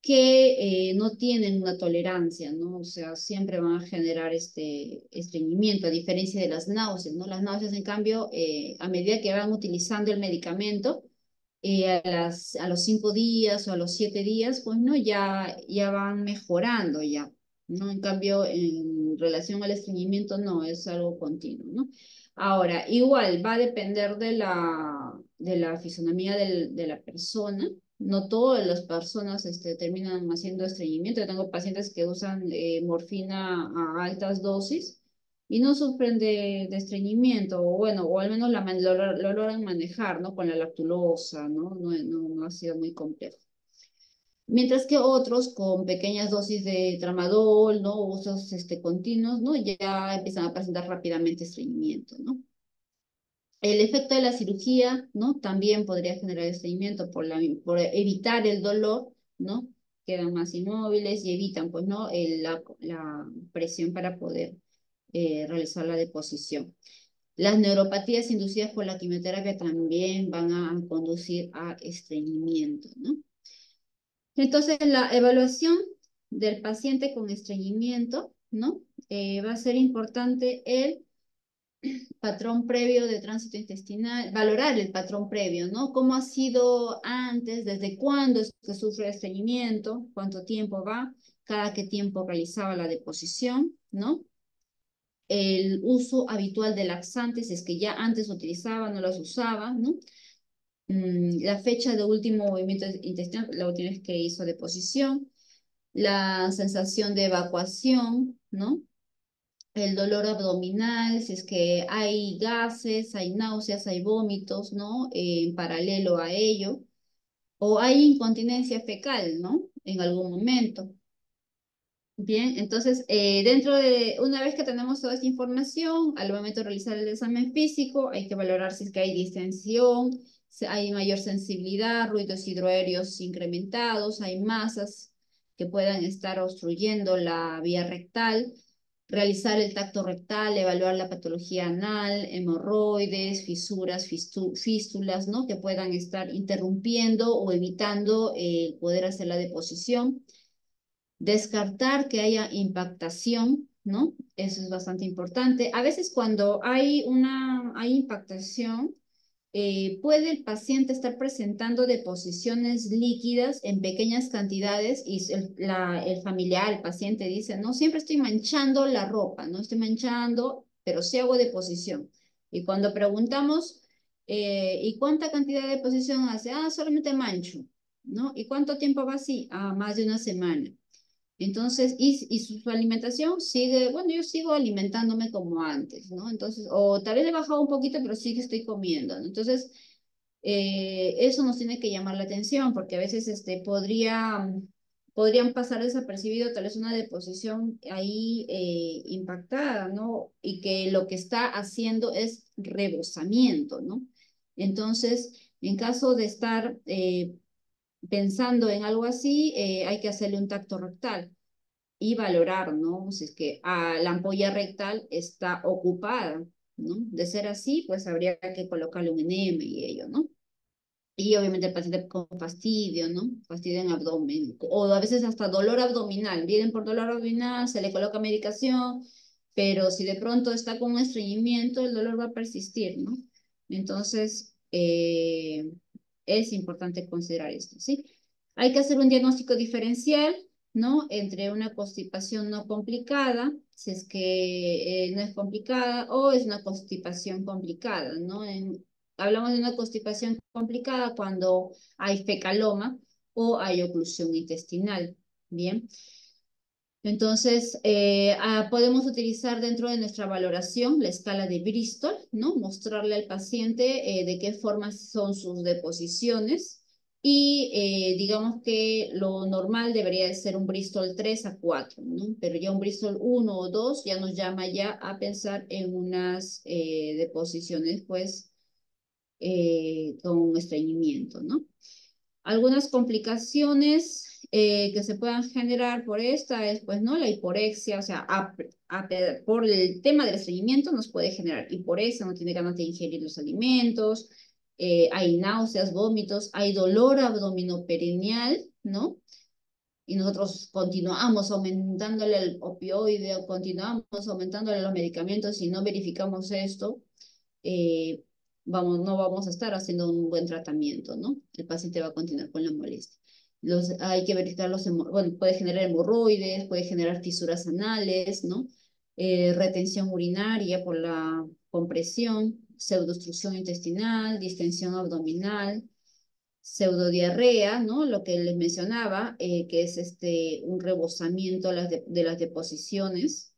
Que no tienen una tolerancia, ¿no? O sea, siempre van a generar este estreñimiento, a diferencia de las náuseas, ¿no? Las náuseas, en cambio, a medida que van utilizando el medicamento, a los 5 días o a los 7 días, pues no, ya van mejorando ya, ¿no? En cambio, en relación al estreñimiento, no, es algo continuo, ¿no? Ahora, igual va a depender de la fisonomía de la persona. No todas las personas terminan haciendo estreñimiento. Yo tengo pacientes que usan morfina a altas dosis y no sufren de estreñimiento, o bueno, o al menos lo logran manejar, ¿no? Con la lactulosa, ¿no? No ha sido muy complejo. Mientras que otros con pequeñas dosis de tramadol, ¿no? Usos continuos, ¿no? Ya empiezan a presentar rápidamente estreñimiento, ¿no? El efecto de la cirugía, ¿no? También podría generar estreñimiento por evitar el dolor, ¿no? Quedan más inmóviles y evitan, pues, ¿no? La presión para poder realizar la deposición. Las neuropatías inducidas por la quimioterapia también van a conducir a estreñimiento, ¿no? Entonces, la evaluación del paciente con estreñimiento, ¿no? Va a ser importante el patrón previo de tránsito intestinal, valorar el patrón previo, ¿no? ¿Cómo ha sido antes? ¿Desde cuándo es que sufre estreñimiento? ¿Cuánto tiempo va? ¿Cada qué tiempo realizaba la deposición? ¿No? El uso habitual de laxantes, es que ya antes utilizaba, no los usaba, ¿no? La fecha de último movimiento intestinal, la última vez que hizo deposición, la sensación de evacuación, ¿no? El dolor abdominal, si es que hay gases, hay náuseas, hay vómitos, ¿no? En paralelo a ello, o hay incontinencia fecal, ¿no? En algún momento. Bien, entonces, una vez que tenemos toda esta información, al momento de realizar el examen físico, hay que valorar si es que hay distensión, si hay mayor sensibilidad, ruidos hidroaéreos incrementados, hay masas que puedan estar obstruyendo la vía rectal, realizar el tacto rectal, evaluar la patología anal, hemorroides, fisuras, fístulas, ¿no? Que puedan estar interrumpiendo o evitando poder hacer la deposición. Descartar que haya impactación, ¿no? Eso es bastante importante. A veces cuando hay impactación, puede el paciente estar presentando deposiciones líquidas en pequeñas cantidades y el familiar, el paciente dice, no, siempre estoy manchando la ropa, no estoy manchando, pero sí hago deposición. Y cuando preguntamos, ¿y cuánta cantidad de deposición hace? Ah, solamente mancho, ¿no? ¿Y cuánto tiempo va así? Ah, más de una semana. Entonces, y su alimentación sigue, bueno, yo sigo alimentándome como antes, ¿no? Entonces, o tal vez le he bajado un poquito, pero sí que estoy comiendo, ¿no? Entonces, eso nos tiene que llamar la atención, porque a veces podrían pasar desapercibido tal vez una deposición ahí impactada, ¿no? Y que lo que está haciendo es rebosamiento, ¿no? Entonces, en caso de estar pensando en algo así, hay que hacerle un tacto rectal y valorar, ¿no? Si es que la ampolla rectal está ocupada, ¿no? De ser así, pues habría que colocarle un enema y ello, ¿no? Y obviamente el paciente con fastidio, ¿no? Fastidio en abdomen, o a veces hasta dolor abdominal. Vienen por dolor abdominal, se le coloca medicación, pero si de pronto está con un estreñimiento, el dolor va a persistir, ¿no? Entonces, es importante considerar esto, ¿sí? Hay que hacer un diagnóstico diferencial, ¿no? Entre una constipación no complicada, si es que no es complicada, o es una constipación complicada, ¿no? Hablamos de una constipación complicada cuando hay fecaloma o hay oclusión intestinal, ¿bien? Entonces, podemos utilizar dentro de nuestra valoración la escala de Bristol, ¿no? Mostrarle al paciente de qué forma son sus deposiciones y digamos que lo normal debería de ser un Bristol 3 a 4, ¿no? Pero ya un Bristol 1 o 2 ya nos llama ya a pensar en unas deposiciones, pues, con estreñimiento, ¿no? Algunas complicaciones que se puedan generar por esta es, pues, ¿no? La hiporexia, o sea, por el tema del estreñimiento nos puede generar hiporexia, no tiene ganas de ingerir los alimentos, hay náuseas, vómitos, hay dolor abdominoperineal, ¿no? Y nosotros continuamos aumentándole el opioide o continuamos aumentándole los medicamentos y no verificamos esto, eh, no vamos a estar haciendo un buen tratamiento, ¿no? El paciente va a continuar con la molestia. Hay que verificar bueno, puede generar hemorroides, puede generar fisuras anales, ¿no? Retención urinaria por la compresión, pseudoobstrucción intestinal, distensión abdominal, pseudodiarrea, ¿no? Lo que les mencionaba, que es un rebosamiento de las deposiciones.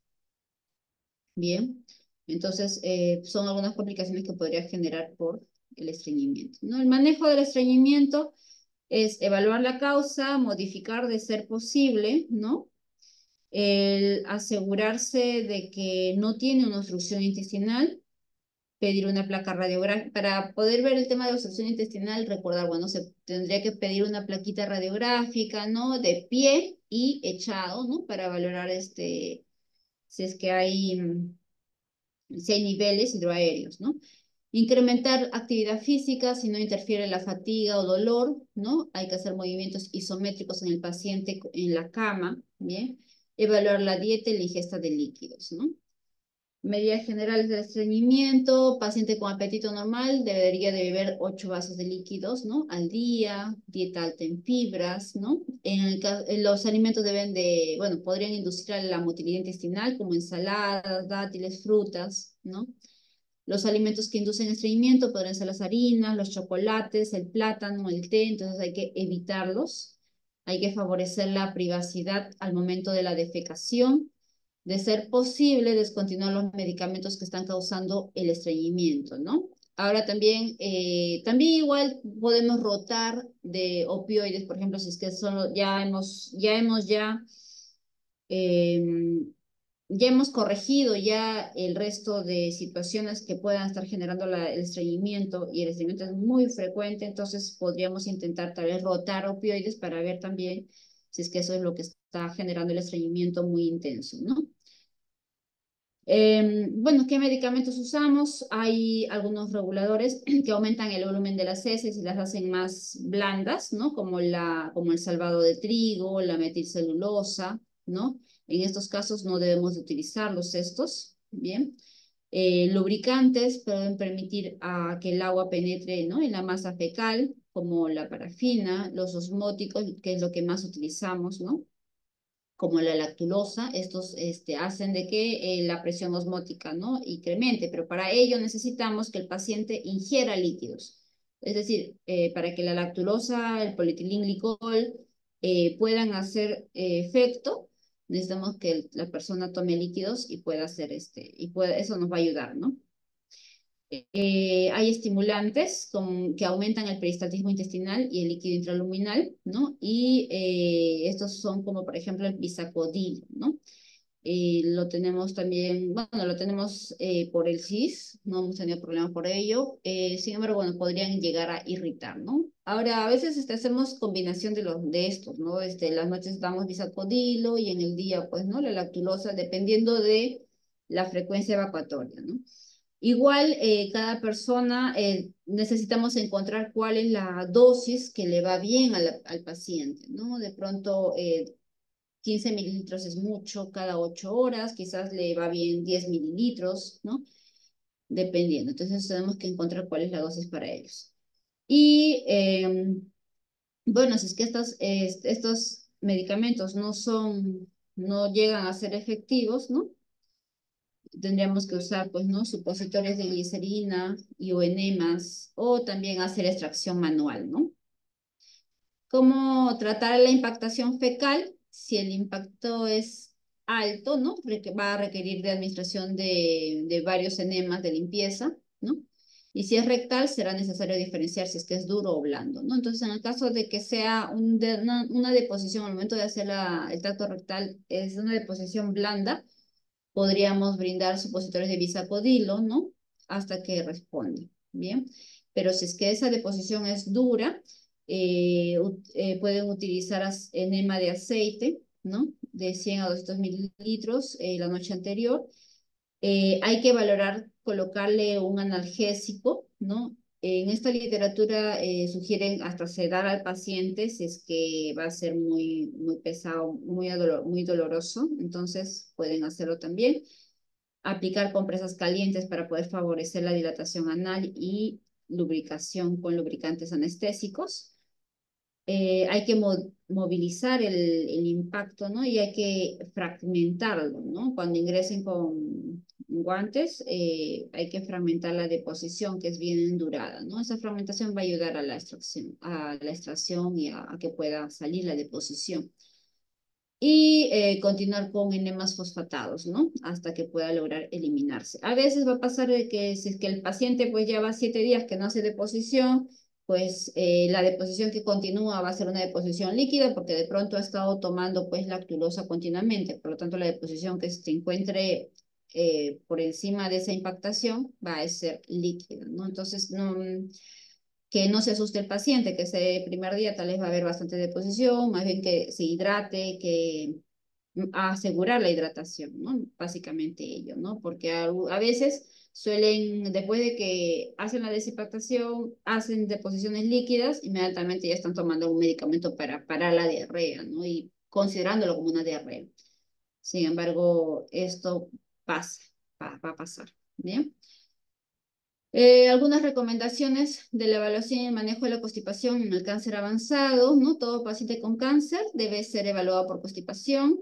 Bien, entonces son algunas complicaciones que podría generar por el estreñimiento, ¿no? El manejo del estreñimiento es evaluar la causa, modificar de ser posible, ¿no? El asegurarse de que no tiene una obstrucción intestinal, pedir una placa radiográfica. Para poder ver el tema de obstrucción intestinal, recordar, bueno, se tendría que pedir una plaquita radiográfica, ¿no? De pie y echado, ¿no? Para valorar si es que hay si hay niveles hidroaéreos, ¿no? Incrementar actividad física si no interfiere la fatiga o dolor, ¿no? Hay que hacer movimientos isométricos en el paciente en la cama, ¿bien? Evaluar la dieta y la ingesta de líquidos, ¿no? Medidas generales del estreñimiento, paciente con apetito normal debería de beber 8 vasos de líquidos, ¿no? Al día, dieta alta en fibras, ¿no? Los alimentos bueno, podrían inducir a la motilidad intestinal como ensaladas, dátiles, frutas, ¿no? Los alimentos que inducen estreñimiento podrían ser las harinas, los chocolates, el plátano, el té, entonces hay que evitarlos. Hay que favorecer la privacidad al momento de la defecación. De ser posible, descontinuar los medicamentos que están causando el estreñimiento, ¿no? Ahora también igual podemos rotar de opioides, por ejemplo, si es que solo eh, ya hemos corregido ya el resto de situaciones que puedan estar generando el estreñimiento y el estreñimiento es muy frecuente, entonces podríamos intentar tal vez rotar opioides para ver también si es que eso es lo que está generando el estreñimiento muy intenso, ¿no? Bueno, ¿qué medicamentos usamos? Hay algunos reguladores que aumentan el volumen de las heces y las hacen más blandas, ¿no? Como el salvado de trigo, la metilcelulosa, ¿no? En estos casos no debemos de utilizarlos estos, ¿bien? Lubricantes pueden permitir que el agua penetre, ¿no? En la masa fecal, como la parafina, los osmóticos, que es lo que más utilizamos, ¿no? Como la lactulosa, estos hacen de que la presión osmótica, ¿no? Incremente, pero para ello necesitamos que el paciente ingiera líquidos. Es decir, para que la lactulosa, el polietilenglicol puedan hacer efecto, necesitamos que la persona tome líquidos y pueda hacer eso nos va a ayudar, ¿no? Hay estimulantes que aumentan el peristaltismo intestinal y el líquido intraluminal, ¿no? Y estos son como, por ejemplo, el bisacodil, ¿no? Lo tenemos también, bueno, lo tenemos por el CIS, no hemos tenido problemas por ello. Sin embargo, bueno, podrían llegar a irritar, ¿no? Ahora, a veces hacemos combinación de estos, ¿no? Las noches damos bisacodilo y en el día, pues, ¿no? La lactulosa, dependiendo de la frecuencia evacuatoria, ¿no? Igual, cada persona necesitamos encontrar cuál es la dosis que le va bien al paciente, ¿no? De pronto, 15 mililitros es mucho cada 8 horas, quizás le va bien 10 mililitros, ¿no? Dependiendo. Entonces, tenemos que encontrar cuál es la dosis para ellos. Y, bueno, si es que estos medicamentos no llegan a ser efectivos, ¿no? Tendríamos que usar, pues, ¿no? Supositorios de glicerina y o enemas, o también hacer extracción manual, ¿no? ¿Cómo tratar la impactación fecal? Si el impacto es alto, ¿no? Va a requerir de administración de varios enemas de limpieza, ¿no? Y si es rectal, será necesario diferenciar si es que es duro o blando, ¿no? Entonces, en el caso de que sea una deposición al momento de hacer el tracto rectal, es una deposición blanda, podríamos brindar supositorios de bisacodilo, ¿no? Hasta que responda, ¿bien? pero si es que esa deposición es dura, pueden utilizar enema de aceite, ¿no? De 100 a 200 mililitros la noche anterior. Hay que valorar colocarle un analgésico, ¿no? En esta literatura sugieren hasta sedar al paciente si es que va a ser muy pesado, muy doloroso, entonces pueden hacerlo también. Aplicar compresas calientes para poder favorecer la dilatación anal y lubricación con lubricantes anestésicos. Hay que movilizar el impacto, ¿no? Y hay que fragmentarlo, ¿no? Cuando ingresen con guantes, hay que fragmentar la deposición, que es bien endurada, ¿no? Esa fragmentación va a ayudar a la extracción y a que pueda salir la deposición. Y continuar con enemas fosfatados, ¿no? Hasta que pueda lograr eliminarse. A veces va a pasar de que si es que el paciente pues ya va 7 días que no hace deposición, pues la deposición que continúa va a ser una deposición líquida porque de pronto ha estado tomando pues lactulosa continuamente. Por lo tanto, la deposición que se encuentre por encima de esa impactación va a ser líquida, ¿no? Entonces, no, que no se asuste el paciente, que ese primer día tal vez va a haber bastante deposición, más bien que se hidrate, que asegurar la hidratación, ¿no? Básicamente ello, ¿no? Porque a veces suelen, después de que hacen la desimpactación, hacen deposiciones líquidas, inmediatamente ya están tomando un medicamento para parar la diarrea, ¿no? Y considerándolo como una diarrea. Sin embargo, esto pasa, va a pasar, ¿bien? Algunas recomendaciones de la evaluación y el manejo de la constipación en el cáncer avanzado, ¿no? Todo paciente con cáncer debe ser evaluado por constipación.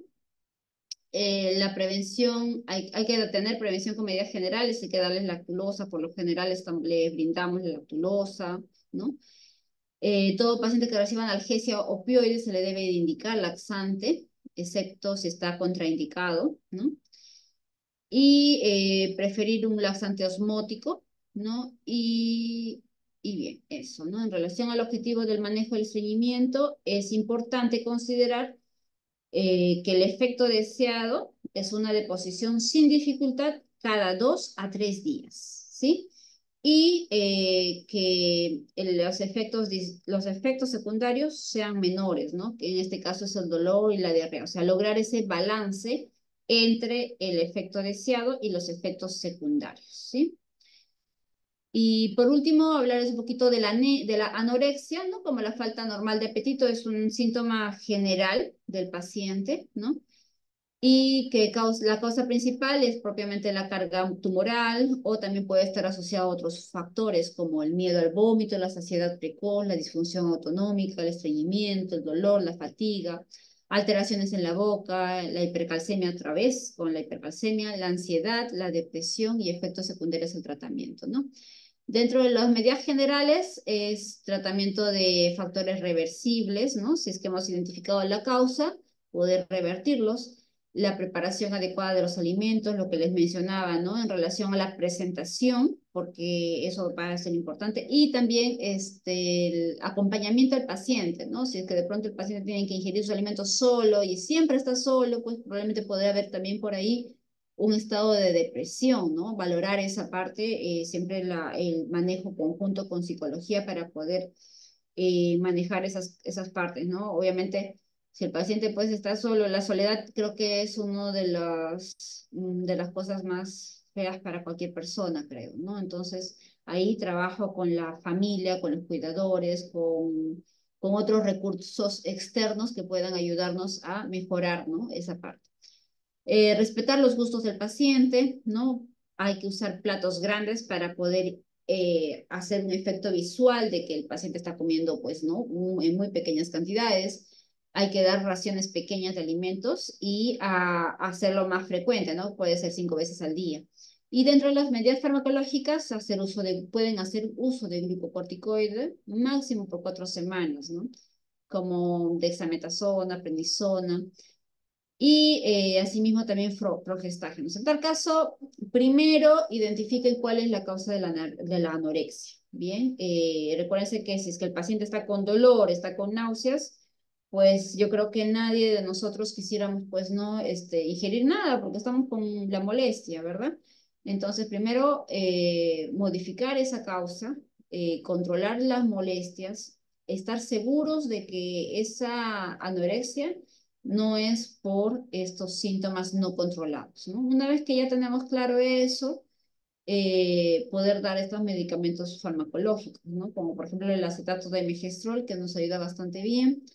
La prevención, hay que tener prevención con medidas generales, hay que darles lactulosa, por lo general le brindamos la lactulosa, ¿no? Todo paciente que reciba analgesia o opioides se le debe de indicar laxante, excepto si está contraindicado, ¿no? Y preferir un laxante osmótico, ¿no? Y bien, eso, ¿no? En relación al objetivo del manejo del estreñimiento, es importante considerar que el efecto deseado es una deposición sin dificultad cada 2 a 3 días, ¿sí? Y que los efectos secundarios sean menores, ¿no? Que en este caso es el dolor y la diarrea, o sea, lograr ese balance entre el efecto deseado y los efectos secundarios, ¿sí? Y por último, hablarles un poquito de la anorexia, ¿no? Como la falta normal de apetito es un síntoma general del paciente, ¿no? Y que la causa principal es propiamente la carga tumoral o también puede estar asociado a otros factores como el miedo al vómito, la saciedad precoz, la disfunción autonómica, el estreñimiento, el dolor, la fatiga, alteraciones en la boca, la hipercalcemia otra vez, con la hipercalcemia, la ansiedad, la depresión y efectos secundarios del tratamiento, ¿no? Dentro de las medidas generales es tratamiento de factores reversibles, ¿no? Si es que hemos identificado la causa, poder revertirlos. La preparación adecuada de los alimentos, lo que les mencionaba, ¿no? En relación a la presentación, porque eso va a ser importante. Y también el acompañamiento al paciente, ¿no? Si es que de pronto el paciente tiene que ingerir sus alimentos solo y siempre está solo, pues probablemente podría haber también por ahí un estado de depresión, ¿no? Valorar esa parte, siempre el manejo conjunto con psicología para poder manejar esas partes, ¿no? Obviamente, si el paciente pues está solo, la soledad creo que es uno de las cosas más feas para cualquier persona, creo, ¿no? Entonces, ahí trabajo con la familia, con los cuidadores, con otros recursos externos que puedan ayudarnos a mejorar, ¿no? Esa parte. Respetar los gustos del paciente, ¿no? Hay que usar platos grandes para poder hacer un efecto visual de que el paciente está comiendo, pues, ¿no? En muy pequeñas cantidades. Hay que dar raciones pequeñas de alimentos y hacerlo más frecuente, ¿no? Puede ser 5 veces al día. Y dentro de las medidas farmacológicas, pueden hacer uso de glucocorticoide máximo por 4 semanas, ¿no? Como dexametasona, prednisona y asimismo también progestágenos. En tal caso, primero identifiquen cuál es la causa de la anorexia. Bien, recuérdense que si es que el paciente está con dolor, está con náuseas, pues yo creo que nadie de nosotros quisiéramos pues no ingerir nada porque estamos con la molestia, ¿verdad? Entonces, primero, modificar esa causa, controlar las molestias, estar seguros de que esa anorexia no es por estos síntomas no controlados, ¿no? Una vez que ya tenemos claro eso, poder dar estos medicamentos farmacológicos, ¿no? Como por ejemplo el acetato de megestrol, que nos ayuda bastante bien.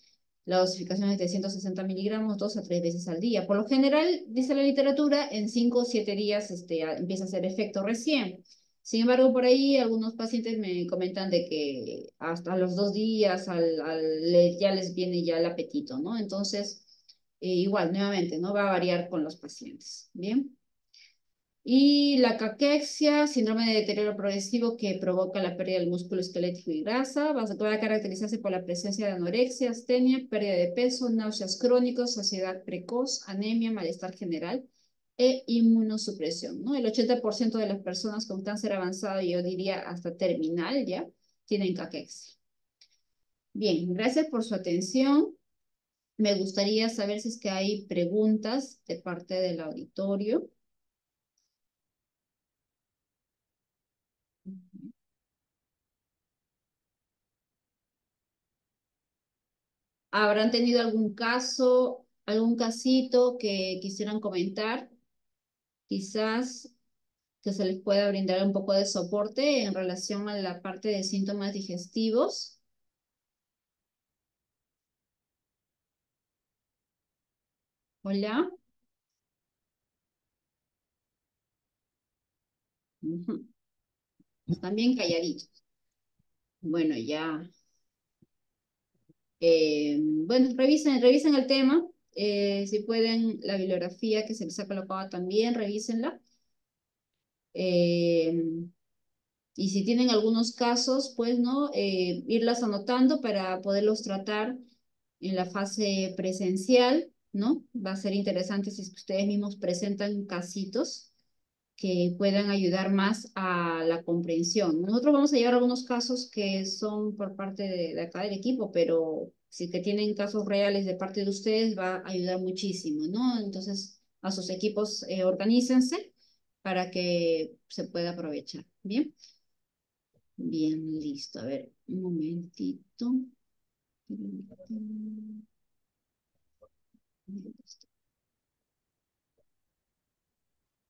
La dosificación es de 160 miligramos, 2 a 3 veces al día. Por lo general, dice la literatura, en 5 o 7 días empieza a hacer efecto recién. Sin embargo, por ahí algunos pacientes me comentan de que hasta los 2 días ya les viene ya el apetito, ¿no? Entonces, igual, nuevamente, ¿no? Va a variar con los pacientes. Bien. Y la caquexia, síndrome de deterioro progresivo que provoca la pérdida del músculo esquelético y grasa, va a caracterizarse por la presencia de anorexia, astenia, pérdida de peso, náuseas crónicos, saciedad precoz, anemia, malestar general e inmunosupresión, ¿no? El 80% de las personas con cáncer avanzado, yo diría hasta terminal ya, tienen caquexia. Bien, gracias por su atención. Me gustaría saber si es que hay preguntas de parte del auditorio. ¿Habrán tenido algún caso, algún casito que quisieran comentar? Quizás que se les pueda brindar un poco de soporte en relación a la parte de síntomas digestivos. Hola. Ujú. Están bien calladitos. Bueno, ya. Bueno, revisen el tema. Si pueden, la bibliografía que se les ha colocado también, revísenla. Eh, y si tienen algunos casos, pues, ¿no? Irlas anotando para poderlos tratar en la fase presencial, ¿no? Va a ser interesante si es que ustedes mismos presentan casitos que puedan ayudar más a la comprensión. Nosotros vamos a llevar algunos casos que son por parte de acá del equipo, pero si que tienen casos reales de parte de ustedes va a ayudar muchísimo, ¿no? Entonces, a sus equipos, organícense para que se pueda aprovechar. Bien, bien, listo. A ver, un momentito.